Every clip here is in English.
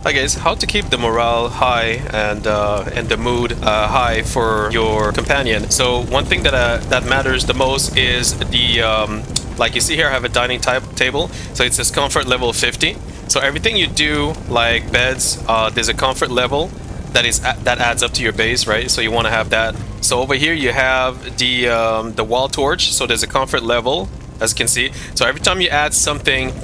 Hi guys, how to keep the morale high and the mood high for your companion. So one thing that matters the most is the like you see here, I have a dining type table, so it says comfort level 50. So everything you do, like beds, there's a comfort level that adds up to your base, right? So you want to have that. So over here you have the wall torch. So there's a comfort level, as you can see. So every time you add something,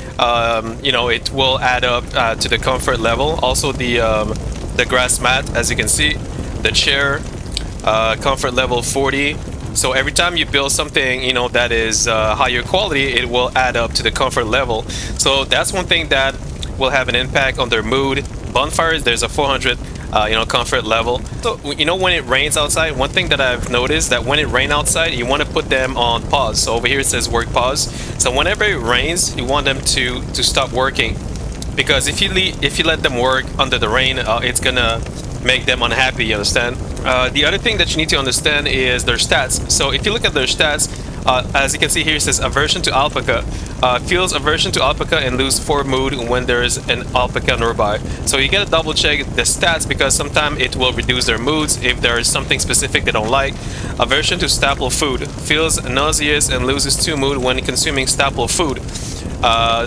you know, it will add up to the comfort level. Also the grass mat, as you can see, the chair, comfort level 40. So every time you build something, you know, that is higher quality, it will add up to the comfort level. So that's one thing that will have an impact on their mood. Bonfires, there's a 400 you know, comfort level. So you know, when it rains outside, one thing that I've noticed, that when it rains outside, you want to put them on pause. So over here it says work pause. So whenever it rains, you want them to stop working, because if you let them work under the rain, it's gonna make them unhappy, you understand? The other thing that you need to understand is their stats. So if you look at their stats, as you can see here, it says aversion to alpaca. Feels aversion to alpaca and lose 4 mood when there's an alpaca nearby. So you gotta double check the stats, because sometimes it will reduce their moods if there is something specific they don't like. Aversion to staple food. Feels nauseous and loses 2 mood when consuming staple food.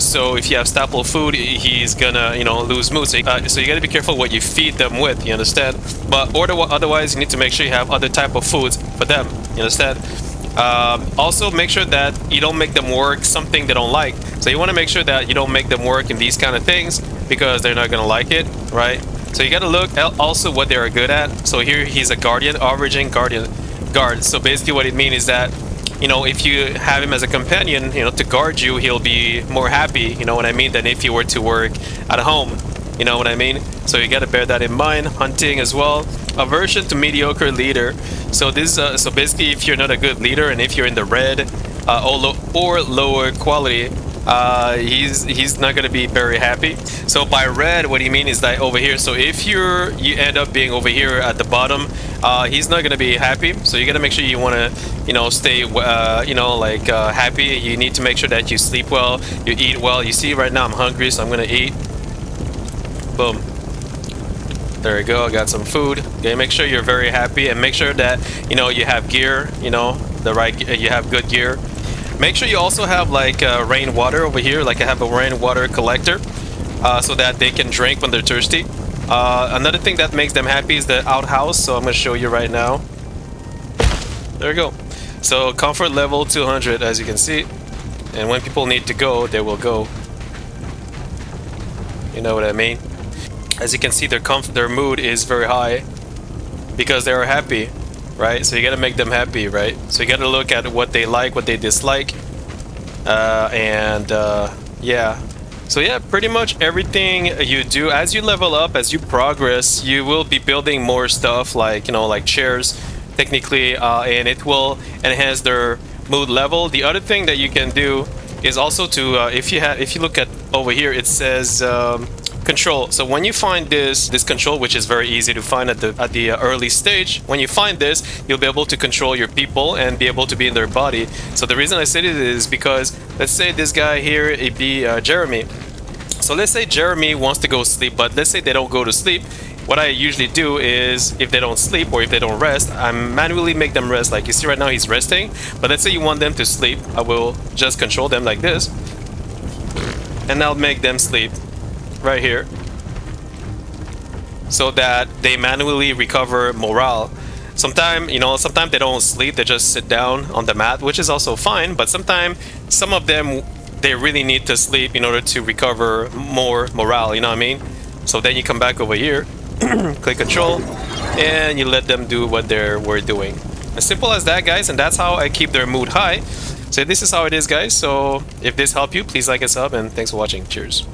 So if you have staple food, he's gonna, you know, lose mood. So you gotta be careful what you feed them with, you understand? But otherwise, you need to make sure you have other type of foods for them, you understand? Also make sure that you don't make them work something they don't like. So you want to make sure that you don't make them work in these kind of things, because they're not gonna like it, right? So you got to look at also what they are good at. So here he's a guardian, averaging guard. So basically what it means is that, you know, if you have him as a companion, you know, to guard you, he'll be more happy, you know what I mean, than if you were to work at home, you know what I mean? So you got to bear that in mind. Hunting as well. Aversion to mediocre leader. So this so basically, if you're not a good leader and if you're in the red or lower quality, he's not gonna be very happy. So by red, what you mean is that over here, so if you end up being over here at the bottom, he's not gonna be happy. So you gotta make sure you want to, you know, stay you know, like happy. You need to make sure that you sleep well, you eat well. You see right now I'm hungry, so I'm gonna eat. Boom. There we go, I got some food. Okay, make sure you're very happy, and make sure that, you know, you have gear, you know, you have good gear. Make sure you also have like rainwater over here, like I have a rainwater collector, so that they can drink when they're thirsty. Another thing that makes them happy is the outhouse, so I'm gonna show you right now. There we go. So comfort level 200, as you can see, and when people need to go, they will go. You know what I mean? As you can see, their mood is very high because they are happy, right? So you gotta make them happy, right? So you gotta look at what they like, what they dislike, yeah. So yeah, pretty much everything you do as you level up, as you progress, you will be building more stuff, like, you know, like chairs, technically, and it will enhance their mood level. The other thing that you can do is also to, if you look at over here, it says control. So when you find this control, which is very easy to find at the early stage, when you find this, you'll be able to control your people and be able to be in their body. So the reason I said it is because, let's say this guy here, it be Jeremy. So let's say Jeremy wants to go sleep, but let's say they don't go to sleep. What I usually do is, if they don't sleep or if they don't rest, I manually make them rest. Like you see right now, he's resting. But let's say you want them to sleep, I will just control them like this, and I'll make them sleep right here, so that they manually recover morale. Sometimes, you know, sometimes they don't sleep, they just sit down on the mat, which is also fine. But sometimes some of them, they really need to sleep in order to recover more morale, you know what I mean? So then you come back over here, click control, and you let them do what they were doing. As simple as that, guys, and that's how I keep their mood high. So this is how it is, guys. So if this helped you, please like and sub, and thanks for watching. Cheers.